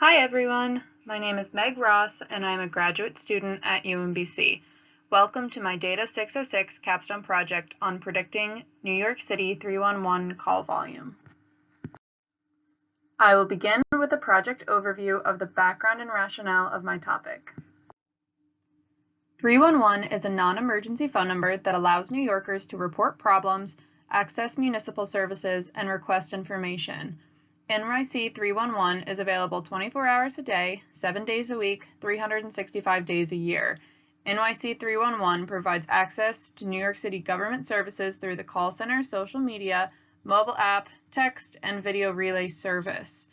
Hi everyone, my name is Meg Ross and I'm a graduate student at UMBC. Welcome to my DATA606 capstone project on predicting New York City 311 call volume. I will begin with a project overview of the background and rationale of my topic. 311 is a non-emergency phone number that allows New Yorkers to report problems, access municipal services, and request information. NYC 311 is available 24 hours a day, 7 days a week, 365 days a year. NYC 311 provides access to New York City government services through the call center, social media, mobile app, text, and video relay service.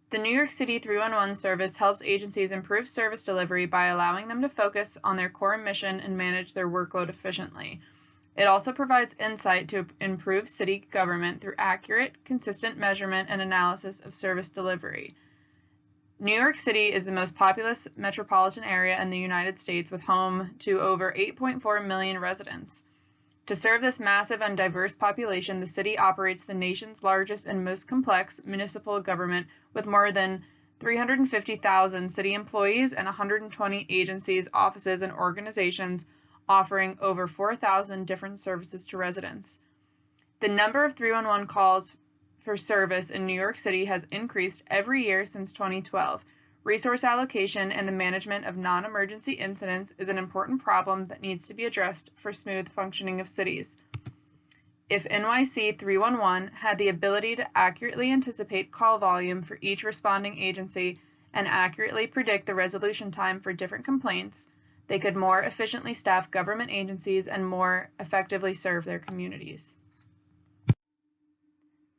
The New York City 311 service helps agencies improve service delivery by allowing them to focus on their core mission and manage their workload efficiently. It also provides insight to improve city government through accurate, consistent measurement and analysis of service delivery. New York City is the most populous metropolitan area in the United States with home to over 8.4 million residents. To serve this massive and diverse population, the city operates the nation's largest and most complex municipal government with more than 350,000 city employees and 120 agencies, offices, and organizations offering over 4,000 different services to residents. The number of 311 calls for service in New York City has increased every year since 2012. Resource allocation and the management of non-emergency incidents is an important problem that needs to be addressed for smooth functioning of cities. If NYC 311 had the ability to accurately anticipate call volume for each responding agency and accurately predict the resolution time for different complaints, they could more efficiently staff government agencies and more effectively serve their communities.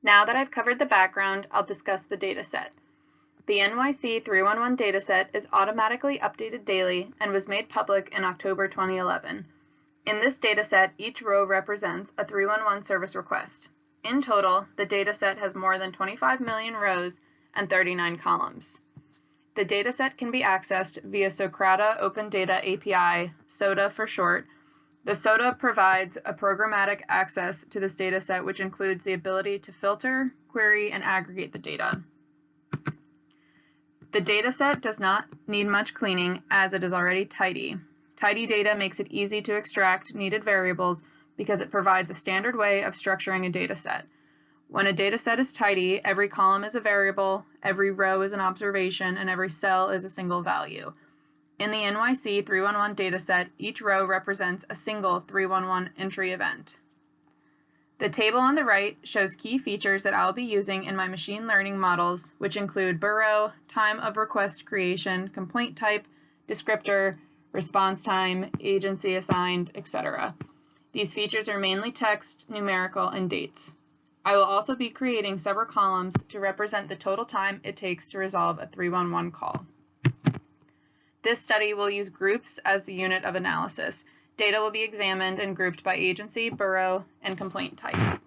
Now that I've covered the background, I'll discuss the dataset. The NYC 311 dataset is automatically updated daily and was made public in October 2011. In this dataset, each row represents a 311 service request. In total, the dataset has more than 25 million rows and 39 columns. The dataset can be accessed via Socrata Open Data API, SODA for short. The SODA provides a programmatic access to this dataset, which includes the ability to filter, query, and aggregate the data. The dataset does not need much cleaning as it is already tidy. Tidy data makes it easy to extract needed variables because it provides a standard way of structuring a dataset. When a dataset is tidy, every column is a variable, every row is an observation, and every cell is a single value. In the NYC 311 dataset, each row represents a single 311 entry event. The table on the right shows key features that I'll be using in my machine learning models, which include borough, time of request creation, complaint type, descriptor, response time, agency assigned, etc. These features are mainly text, numerical, and dates. I will also be creating several columns to represent the total time it takes to resolve a 311 call. This study will use groups as the unit of analysis. Data will be examined and grouped by agency, borough, and complaint type.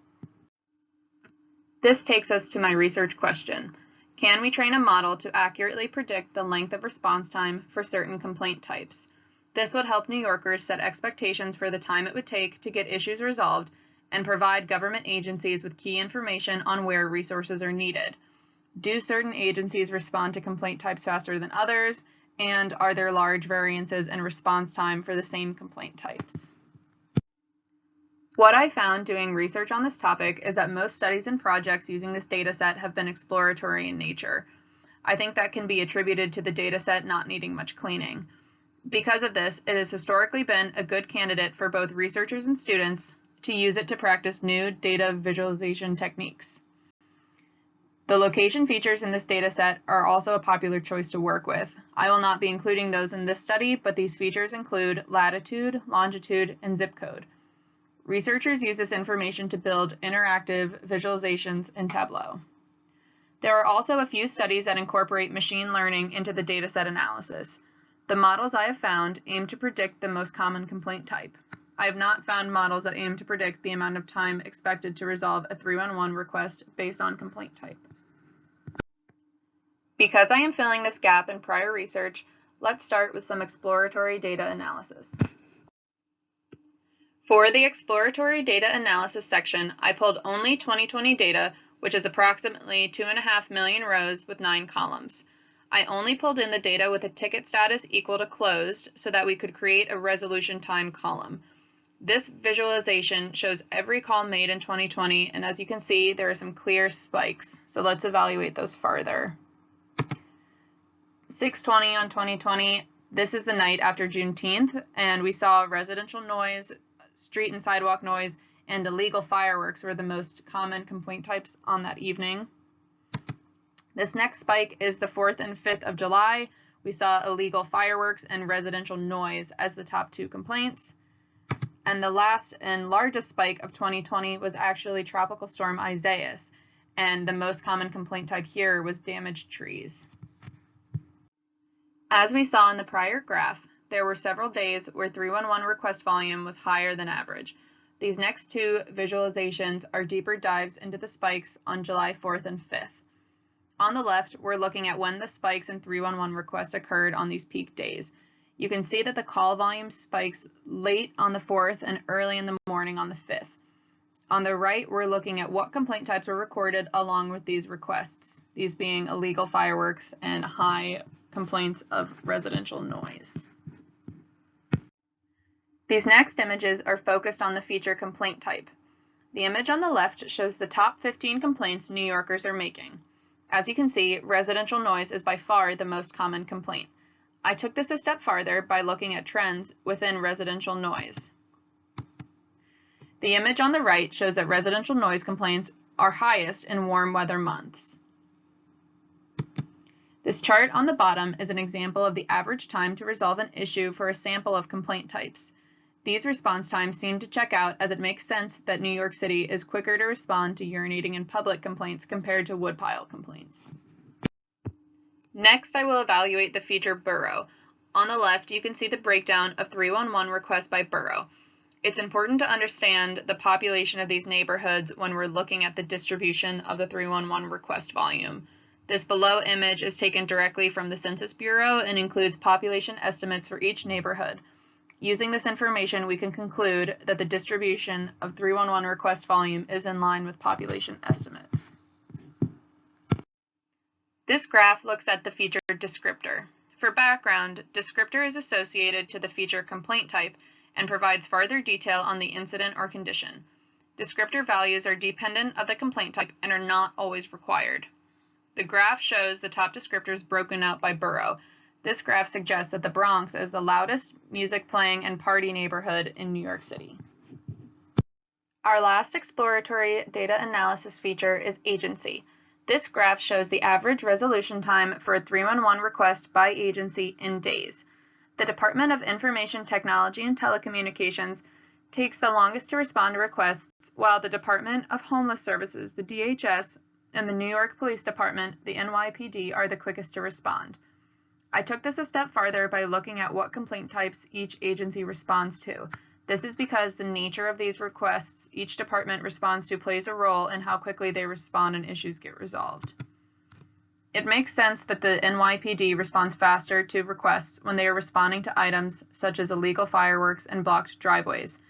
This takes us to my research question. Can we train a model to accurately predict the length of response time for certain complaint types? This would help New Yorkers set expectations for the time it would take to get issues resolved and provide government agencies with key information on where resources are needed. Do certain agencies respond to complaint types faster than others? And are there large variances in response time for the same complaint types? What I found doing research on this topic is that most studies and projects using this dataset have been exploratory in nature. I think that can be attributed to the dataset not needing much cleaning. Because of this, it has historically been a good candidate for both researchers and students to use it to practice new data visualization techniques. The location features in this dataset are also a popular choice to work with. I will not be including those in this study, but these features include latitude, longitude, and zip code. Researchers use this information to build interactive visualizations in Tableau. There are also a few studies that incorporate machine learning into the dataset analysis. The models I have found aim to predict the most common complaint type. I have not found models that aim to predict the amount of time expected to resolve a 311 request based on complaint type. Because I am filling this gap in prior research, let's start with some exploratory data analysis. For the exploratory data analysis section, I pulled only 2020 data, which is approximately 2.5 million rows with 9 columns. I only pulled in the data with a ticket status equal to closed so that we could create a resolution time column. This visualization shows every call made in 2020, and as you can see, there are some clear spikes. So let's evaluate those farther. 6/20 on 2020, this is the night after Juneteenth, and we saw residential noise, street and sidewalk noise, and illegal fireworks were the most common complaint types on that evening. This next spike is the 4th and 5th of July. We saw illegal fireworks and residential noise as the top two complaints. And the last and largest spike of 2020 was actually Tropical Storm Isaias, and the most common complaint type here was damaged trees. As we saw in the prior graph, there were several days where 311 request volume was higher than average. These next two visualizations are deeper dives into the spikes on July 4th and 5th. On the left, we're looking at when the spikes in 311 requests occurred on these peak days. You can see that the call volume spikes late on the 4th and early in the morning on the 5th. On the right, we're looking at what complaint types were recorded along with these requests, these being illegal fireworks and high complaints of residential noise. These next images are focused on the feature complaint type. The image on the left shows the top 15 complaints New Yorkers are making. As you can see, residential noise is by far the most common complaint. I took this a step farther by looking at trends within residential noise. The image on the right shows that residential noise complaints are highest in warm weather months. This chart on the bottom is an example of the average time to resolve an issue for a sample of complaint types. These response times seem to check out, as it makes sense that New York City is quicker to respond to urinating in public complaints compared to woodpile complaints. Next, I will evaluate the feature borough. On the left, you can see the breakdown of 311 requests by borough. It's important to understand the population of these neighborhoods when we're looking at the distribution of the 311 request volume. This below image is taken directly from the Census Bureau and includes population estimates for each neighborhood. Using this information, we can conclude that the distribution of 311 request volume is in line with population estimates. This graph looks at the feature descriptor. For background, descriptor is associated to the feature complaint type and provides further detail on the incident or condition. Descriptor values are dependent of the complaint type and are not always required. The graph shows the top descriptors broken out by borough. This graph suggests that the Bronx is the loudest music playing and party neighborhood in New York City. Our last exploratory data analysis feature is agency. This graph shows the average resolution time for a 311 request by agency in days. The Department of Information Technology and Telecommunications takes the longest to respond to requests, while the Department of Homeless Services, the DHS, and the New York Police Department, the NYPD, are the quickest to respond. I took this a step farther by looking at what complaint types each agency responds to. This is because the nature of these requests each department responds to plays a role in how quickly they respond and issues get resolved. It makes sense that the NYPD responds faster to requests when they are responding to items such as illegal fireworks and blocked driveways.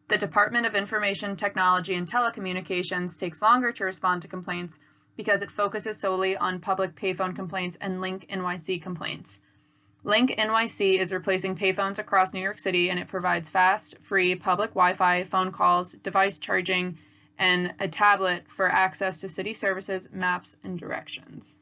The Department of Information Technology and Telecommunications takes longer to respond to complaints because it focuses solely on public payphone complaints and Link NYC complaints. Link NYC is replacing payphones across New York City, and it provides fast, free public Wi-Fi, phone calls, device charging, and a tablet for access to city services, maps, and directions.